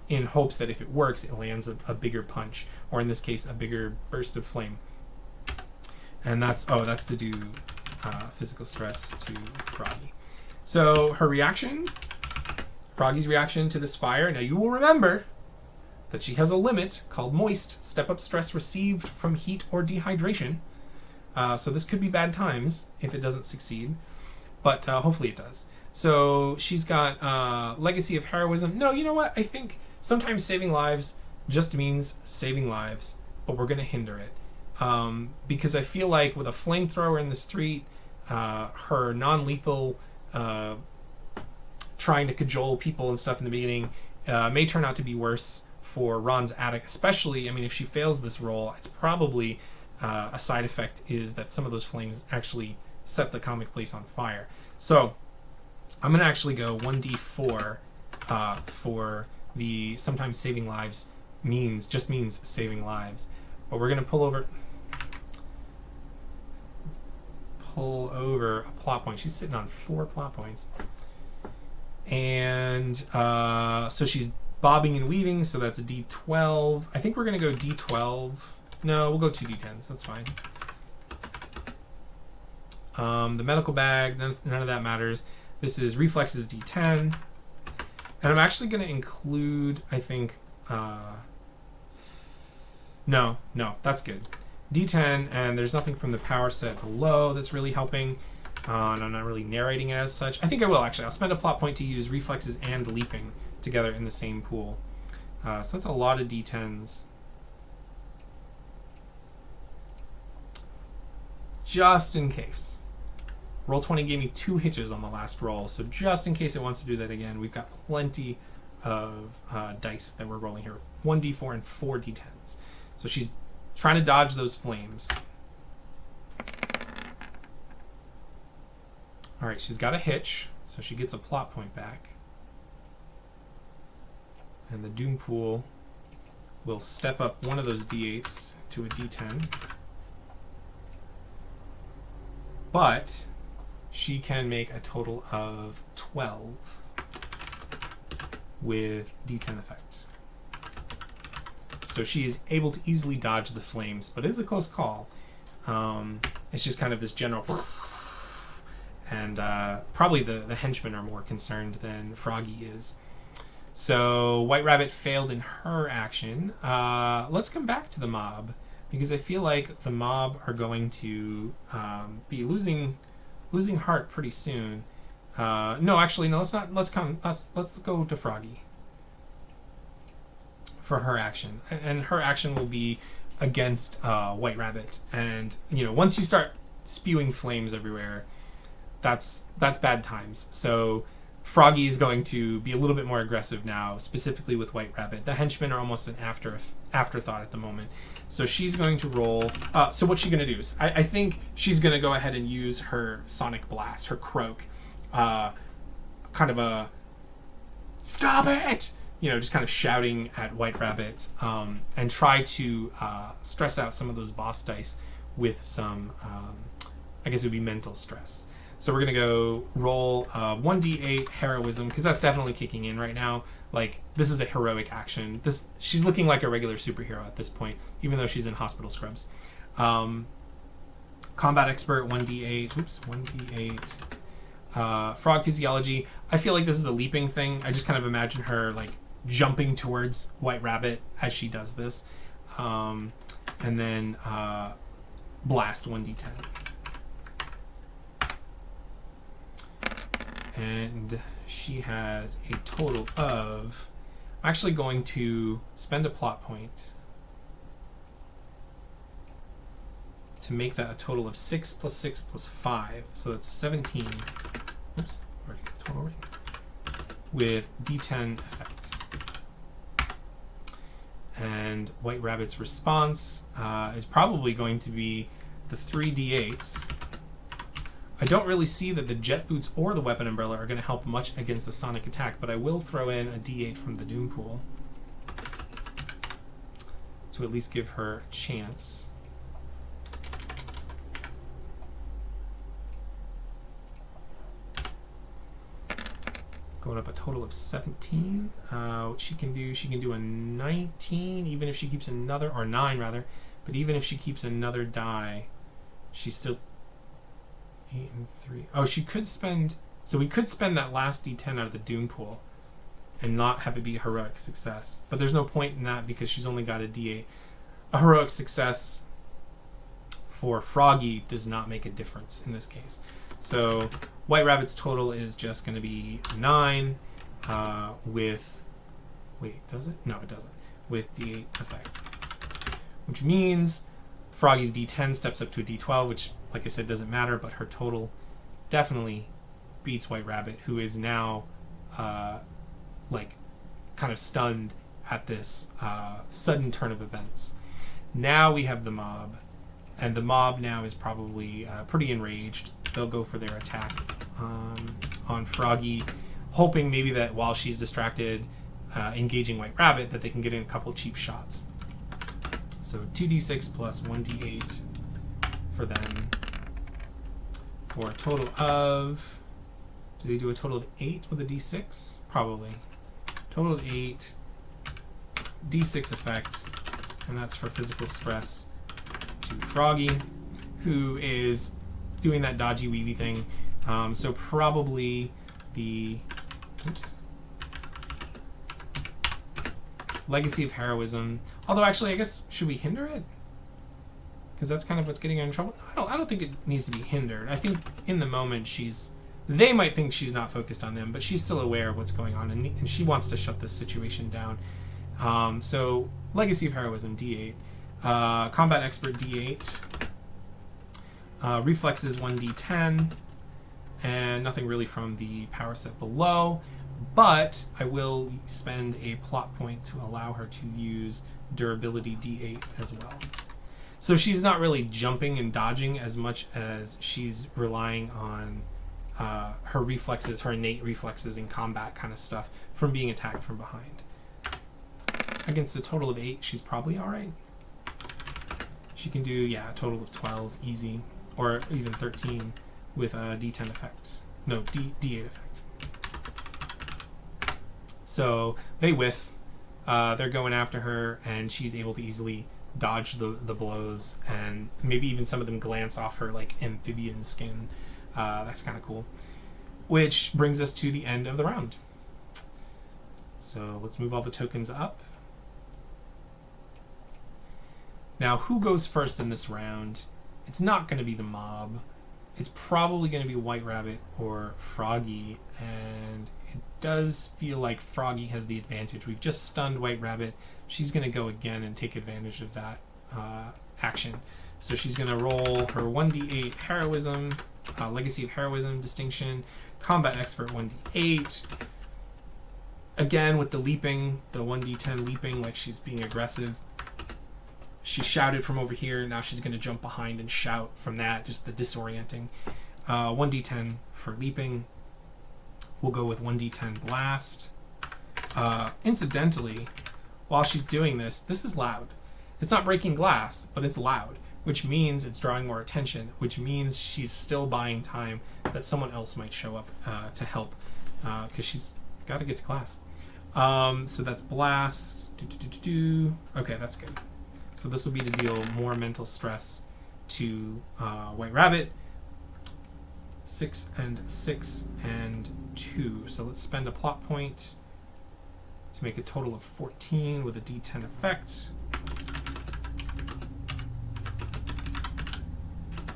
in hopes that if it works, it lands a bigger punch, or in this case, a bigger burst of flame. And that's to do physical stress to Phroggy. So her reaction, Phroggy's reaction to this fire. Now you will remember that she has a limit called moist, step-up stress received from heat or dehydration. So this could be bad times if it doesn't succeed, but hopefully it does. So she's got Legacy of Heroism. No, you know what? I think sometimes saving lives just means saving lives, but we're going to hinder it. Because I feel like with a flamethrower in the street, her non-lethal trying to cajole people and stuff in the beginning may turn out to be worse for Ron's attic, especially, I mean, if she fails this roll, it's probably a side effect is that some of those flames actually set the comic place on fire. So I'm going to actually go 1d4 for the sometimes saving lives just means saving lives. But we're going to pull over a plot point. She's sitting on 4 plot points. And so she's bobbing and weaving, so that's a D12. I think we're going to go D12. No, we'll go 2 D10s. That's fine. The medical bag, none of that matters. This is reflexes D10. And I'm actually going to include, I think... No, that's good. D10, and there's nothing from the power set below that's really helping. And I'm not really narrating it as such. I think I will, actually. I'll spend a plot point to use reflexes and leaping together in the same pool. So that's a lot of D10s. Just in case. Roll20 gave me 2 hitches on the last roll, so just in case it wants to do that again, we've got plenty of dice that we're rolling here. 1d4 and 4 d10s. So she's trying to dodge those flames. Alright, she's got a hitch, so she gets a plot point back. And the Doom Pool will step up one of those d8s to a d10. But she can make a total of 12 with d10 effects. So she is able to easily dodge the flames, but it is a close call. It's just kind of this general... And probably the henchmen are more concerned than Phroggy is. So White Rabbit failed in her action. Let's come back to the mob, because I feel like the mob are going to be losing heart pretty soon. No, actually, no. Let's not. Let's go to Phroggy for her action, and her action will be against White Rabbit. And once you start spewing flames everywhere, that's bad times. So Phroggy is going to be a little bit more aggressive now, specifically with White Rabbit. The henchmen are almost an afterthought at the moment. So she's going to roll. So what's she going to do? I think she's going to go ahead and use her Sonic Blast, her croak. Kind of a, stop it! Just kind of shouting at White Rabbit, and try to stress out some of those boss dice with some, I guess it would be mental stress. So we're going to go roll 1d8 heroism, because that's definitely kicking in right now. Like, this is a heroic action. She's looking like a regular superhero at this point, even though she's in hospital scrubs. Combat expert, 1d8. Oops, 1d8. Frog physiology. I feel like this is a leaping thing. I just kind of imagine her, like, jumping towards White Rabbit as she does this. And then blast, 1d10. And she has a total of... I'm actually going to spend a plot point to make that a total of 6 plus 6 plus 5. So that's 17. Oops, already got the total right. With d10 effect. And White Rabbit's response is probably going to be the 3 d8s. I don't really see that the jet boots or the weapon umbrella are going to help much against the sonic attack, but I will throw in a d8 from the Doom Pool to at least give her a chance. Going up a total of 17. What she can do a 19, even if she keeps another, or 9 rather, but even if she keeps another die, she's still 8 and 3. Oh, she could spend... So we could spend that last d10 out of the Doom Pool and not have it be a heroic success. But there's no point in that because she's only got a d8. A heroic success for Phroggy does not make a difference in this case. So White Rabbit's total is just going to be 9 with... Wait, does it? No, it doesn't. With d8 effect. Which means Froggy's d10 steps up to a d12, which, like I said, doesn't matter, but her total definitely beats White Rabbit, who is now like kind of stunned at this sudden turn of events. Now we have the mob, and the mob now is probably pretty enraged. They'll go for their attack on Phroggy, hoping maybe that while she's distracted engaging White Rabbit, that they can get in a couple cheap shots. So 2d6 plus 1d8 for them, for a total of... Do they do a total of 8 with a d6? Probably. Total of 8, d6 effect, and that's for physical stress to Phroggy, who is doing that dodgy weavy thing. So probably the... Oops. Legacy of Heroism. Although, actually, I guess, should we hinder it? Because that's kind of what's getting her in trouble. I don't think it needs to be hindered. I think in the moment she's... They might think she's not focused on them, but she's still aware of what's going on, and she wants to shut this situation down. So, Legacy of Heroism, D8. Combat Expert, D8. Reflexes, 1d10. And nothing really from the power set below. But I will spend a plot point to allow her to use Durability, D8 as well. So she's not really jumping and dodging as much as she's relying on her reflexes, her innate reflexes in combat kind of stuff, from being attacked from behind. against a total of 8, she's probably alright. She can do, yeah, a total of 12, easy. Or even 13 with a D10 effect. No, D8 effect. So they whiff. They're going after her, and she's able to easily dodge the blows, and maybe even some of them glance off her like amphibian skin. That's kind of cool. Which brings us to the end of the round. So let's move all the tokens up. Now, who goes first in this round? It's not going to be the mob. It's probably going to be White Rabbit or Phroggy, and it does feel like Phroggy has the advantage. We've just stunned White Rabbit. She's going to go again and take advantage of that action. So she's going to roll her 1d8 heroism, Legacy of Heroism distinction, Combat Expert 1d8. Again, with the leaping, the 1d10 leaping, like she's being aggressive. She shouted from over here. Now she's going to jump behind and shout from that, just the disorienting. 1d10 for leaping. We'll go with 1d10 blast. Incidentally, while she's doing this, this is loud. It's not breaking glass, but it's loud, which means it's drawing more attention, which means she's still buying time that someone else might show up to help, because she's got to get to class. So that's blast. Okay, that's good. So this will be to deal more mental stress to White Rabbit. 6 and 6 and 2. So let's spend a plot point to make a total of 14 with a D10 effect.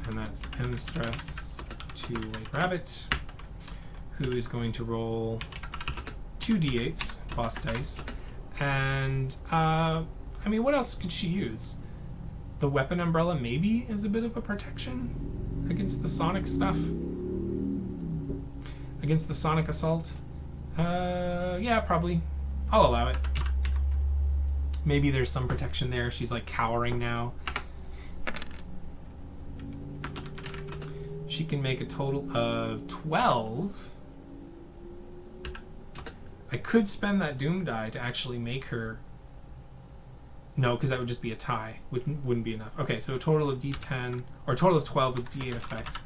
And that's M stress to White Rabbit, who is going to roll 2 D8s, boss dice. And I mean, what else could she use? The weapon umbrella maybe is a bit of a protection against the sonic stuff. Against the sonic assault. Yeah, probably. I'll allow it. Maybe there's some protection there. She's like cowering now. She can make a total of 12. I could spend that Doom die to actually make her... No, because that would just be a tie, which wouldn't be enough. Okay, so a total of D10, or a total of 12 with D8 effect,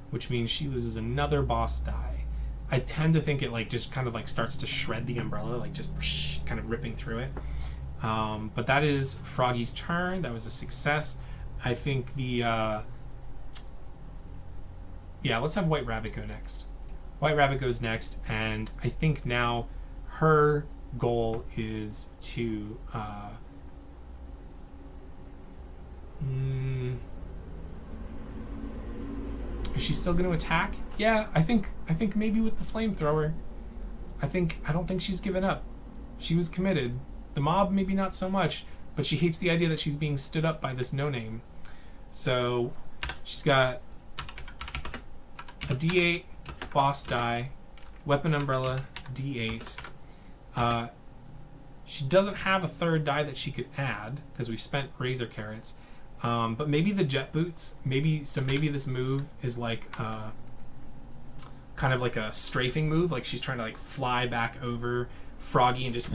which means she loses another boss die. I tend to think it like just kind of like starts to shred the umbrella, like just whoosh, kind of ripping through it. But that is Phroggy's turn. That was a success. I think the... yeah, let's have White Rabbit go next. White Rabbit goes next, and I think now her goal is to... is she still going to attack? Yeah, I think maybe with the flamethrower. I don't think she's given up. She was committed. The mob maybe not so much, but she hates the idea that she's being stood up by this no-name. So she's got a D8 boss die, weapon umbrella D8. She doesn't have a third die that she could add because we've spent razor carrots. But maybe the jet boots, maybe this move is like kind of like a strafing move, like she's trying to like fly back over Phroggy and just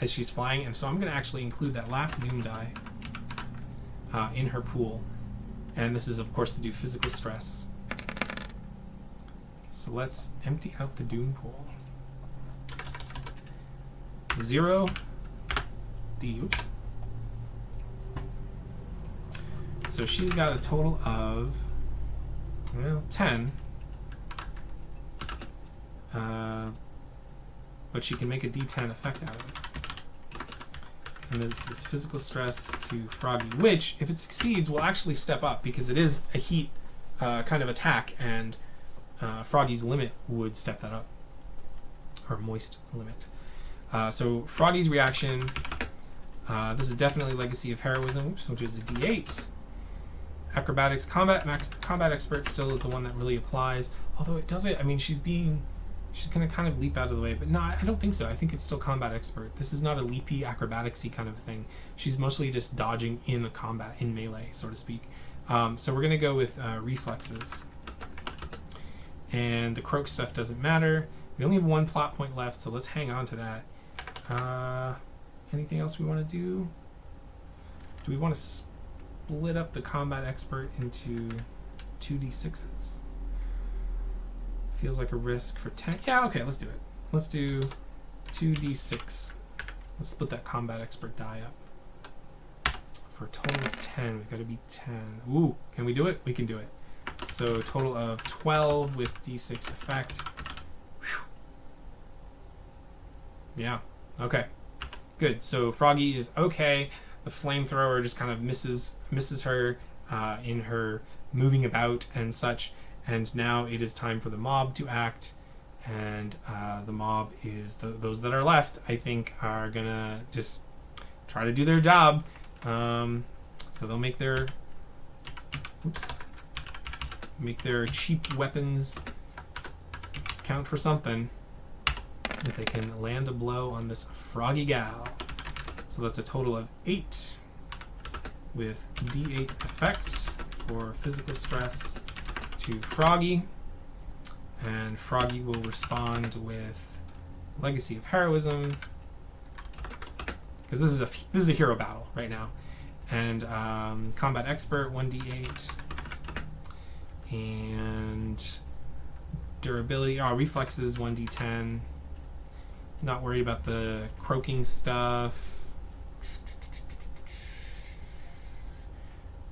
as she's flying. And so I'm going to actually include that last Doom die in her pool, and this is of course to do physical stress. So let's empty out the Doom pool. 0 D. Oops. So she's got a total of, well, 10. But she can make a D10 effect out of it. And this is physical stress to Phroggy, which, if it succeeds, will actually step up because it is a heat kind of attack, and Phroggy's limit would step that up. Or moist limit. So Phroggy's reaction, this is definitely Legacy of Heroism, which is a D8. Acrobatics, combat expert still is the one that really applies. Although it doesn't, I mean, she's gonna kind of leap out of the way, but no, I don't think so. I think it's still combat expert. This is not a leapy acrobaticsy kind of thing. She's mostly just dodging in a combat, in melee, so to speak. So we're gonna go with reflexes. And the croak stuff doesn't matter. We only have one plot point left, so let's hang on to that. Anything else we want to do? Do we want to split up the combat expert into 2d6s? Feels like a risk for 10. Yeah, okay, let's do it. Let's do 2d6. Let's split that combat expert die up. For a total of 10, we've got to be 10. Ooh, can we do it? We can do it. So a total of 12 with d6 effect. Whew. Yeah, okay. Good, so Phroggy is okay. The flamethrower just kind of misses her in her moving about and such. And now it is time for the mob to act. And the mob is, those that are left, I think, are going to just try to do their job. So they'll make their, make their cheap weapons count for something. If they can land a blow on this Phroggy gal. So that's a total of 8 with d8 effect for physical stress to Phroggy. And Phroggy will respond with Legacy of Heroism, because this is a hero battle right now. And Combat Expert 1d8 and durability, reflexes 1d10. Not worried about the croaking stuff.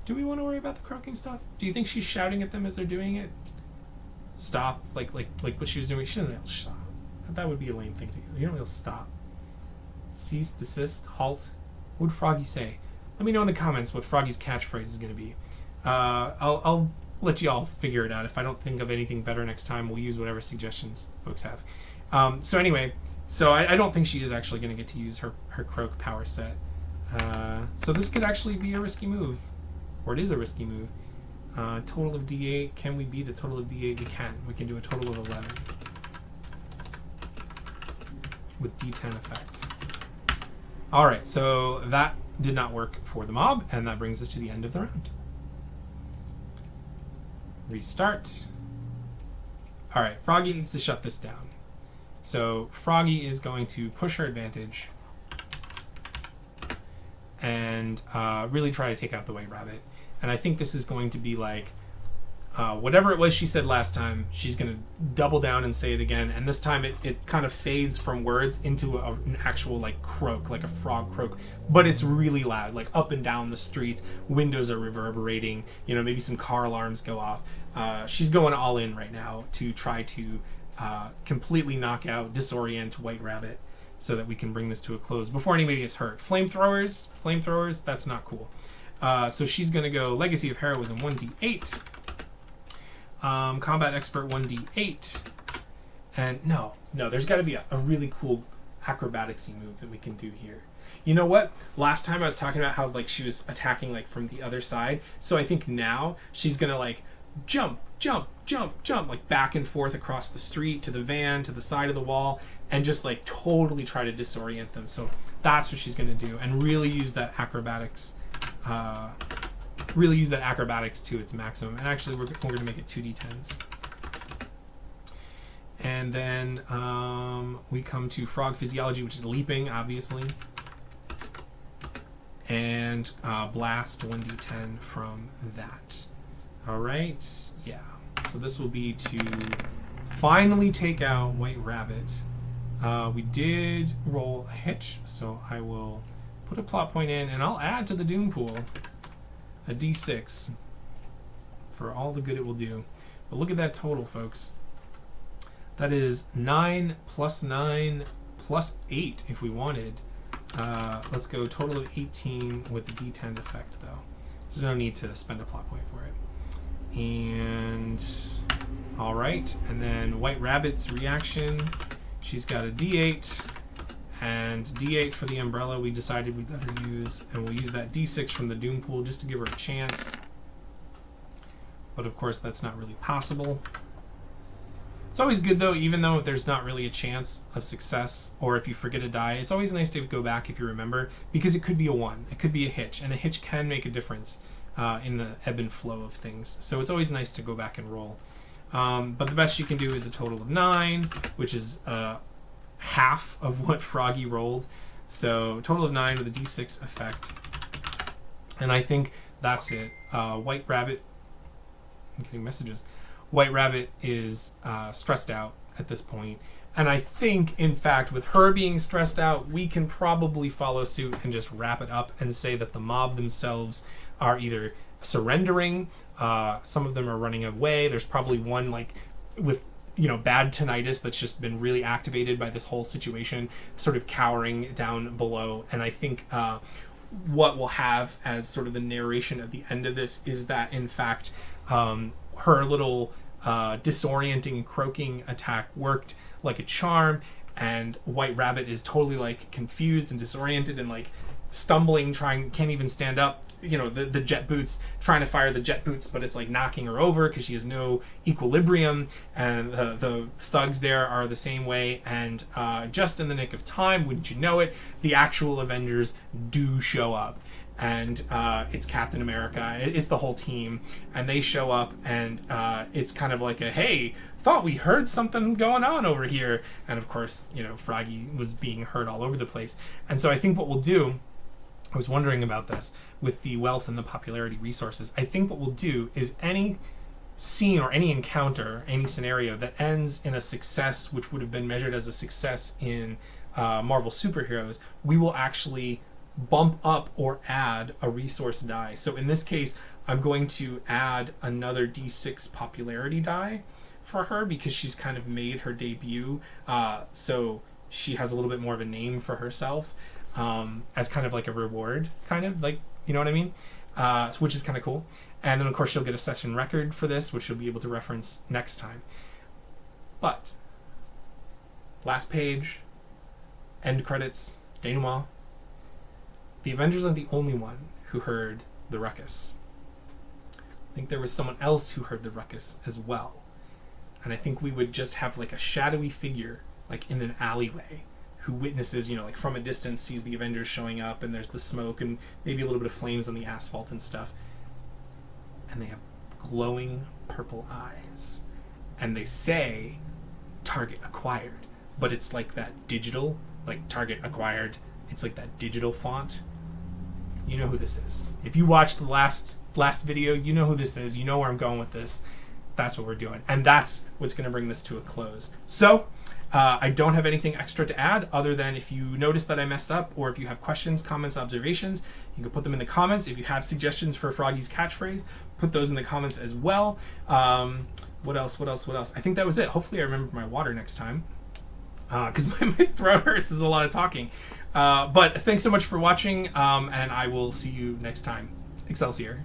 Do we want to worry about the croaking stuff? Do you think she's shouting at them as they're doing it? Stop, like what she was doing. She doesn't stop. That would be a lame thing to do. You don't really stop. Cease, desist, halt. What would Phroggy say? Let me know in the comments what Phroggy's catchphrase is going to be. I'll let you all figure it out. If I don't think of anything better next time, we'll use whatever suggestions folks have. So anyway, so I don't think she is actually going to get to use her croak power set. So this could actually be a risky move, or it is a risky move. Total of d8. Can we beat a total of d8? We can. We can do a total of 11 with d10 effect. All right, so that did not work for the mob, and that brings us to the end of the round. Restart. All right, Phroggy needs to shut this down. So Phroggy is going to push her advantage and really try to take out the White Rabbit. And I think this is going to be like whatever it was she said last time, she's going to double down and say it again. And this time it kind of fades from words into an actual like croak, like a frog croak. But it's really loud, like up and down the streets. Windows are reverberating. You know, maybe some car alarms go off. She's going all in right now to try to completely knock out, disorient White Rabbit so that we can bring this to a close before anybody gets hurt. Flamethrowers, that's not cool. So she's going to go Legacy of Heroism 1d8. Combat Expert 1d8. And no, there's got to be a really cool acrobaticsy move that we can do here. You know what? Last time I was talking about how like she was attacking like from the other side. So I think now she's going to like jump, like back and forth across the street to the van, to the side of the wall, and just like totally try to disorient them. So that's what she's going to do, and really use that acrobatics. Really use that acrobatics to its maximum. And actually, we're going to make it 2d10s. And then we come to Frog Physiology, which is leaping, obviously. And blast 1d10 from that. All right, yeah. So this will be to finally take out White Rabbit. We did roll a hitch, so I will put a plot point in, and I'll add to the Doom Pool a d6 for all the good it will do. But look at that total, folks. That is 9 plus 9 plus 8 if we wanted. Let's go total of 18 with the d10 effect, though. There's no need to spend a plot point for it. And all right, and then White Rabbit's reaction. She's got a d8. And d8 for the umbrella we decided we'd let her use, and we'll use that d6 from the Doom Pool just to give her a chance. But of course that's not really possible. It's always good though, even though if there's not really a chance of success, or if you forget a die, it's always nice to go back if you remember, because it could be a 1, it could be a hitch, and a hitch can make a difference in the ebb and flow of things. So it's always nice to go back and roll. But the best you can do is a total of 9, which is half of what Phroggy rolled. So total of 9 with a d6 effect. And I think that's it. White Rabbit, I'm getting messages. White Rabbit is stressed out at this point. And I think, in fact, with her being stressed out, we can probably follow suit and just wrap it up and say that the mob themselves are either surrendering, some of them are running away. There's probably one like with bad tinnitus that's just been really activated by this whole situation, sort of cowering down below. And I think what we'll have as sort of the narration at the end of this is that, in fact, her little disorienting croaking attack worked like a charm, and White Rabbit is totally like confused and disoriented and like stumbling, can't even stand up. The jet boots, trying to fire the jet boots, but it's like knocking her over because she has no equilibrium, and the thugs there are the same way. And just in the nick of time, wouldn't you know it, the actual Avengers do show up. And it's Captain America, it's the whole team, and they show up, and it's kind of like a, hey, thought we heard something going on over here. And of course, Phroggy was being heard all over the place. And so I think what we'll do, I was wondering about this, with the wealth and the popularity resources, I think what we'll do is any scene or any encounter, any scenario that ends in a success, which would have been measured as a success in Marvel Superheroes, we will actually bump up or add a resource die. So in this case, I'm going to add another D6 popularity die for her because she's kind of made her debut. So she has a little bit more of a name for herself as kind of like a reward, kind of like, you know what I mean? Which is kind of cool. And then of course she'll get a session record for this, which she'll be able to reference next time. But last page, end credits, denouement. The Avengers aren't the only one who heard the ruckus. I think there was someone else who heard the ruckus as well. And I think we would just have like a shadowy figure, like in an alleyway, who witnesses, like from a distance sees the Avengers showing up, and there's the smoke and maybe a little bit of flames on the asphalt and stuff. And they have glowing purple eyes. And they say, target acquired. But it's like that digital, like target acquired. It's like that digital font. You know who this is. If you watched the last video, you know who this is. You know where I'm going with this. That's what we're doing. And that's what's going to bring this to a close. So, I don't have anything extra to add other than if you notice that I messed up, or if you have questions, comments, observations, you can put them in the comments. If you have suggestions for Phroggy's catchphrase, put those in the comments as well. What else? I think that was it. Hopefully I remember my water next time, because my throat hurts. There's a lot of talking. But thanks so much for watching, and I will see you next time. Excelsior.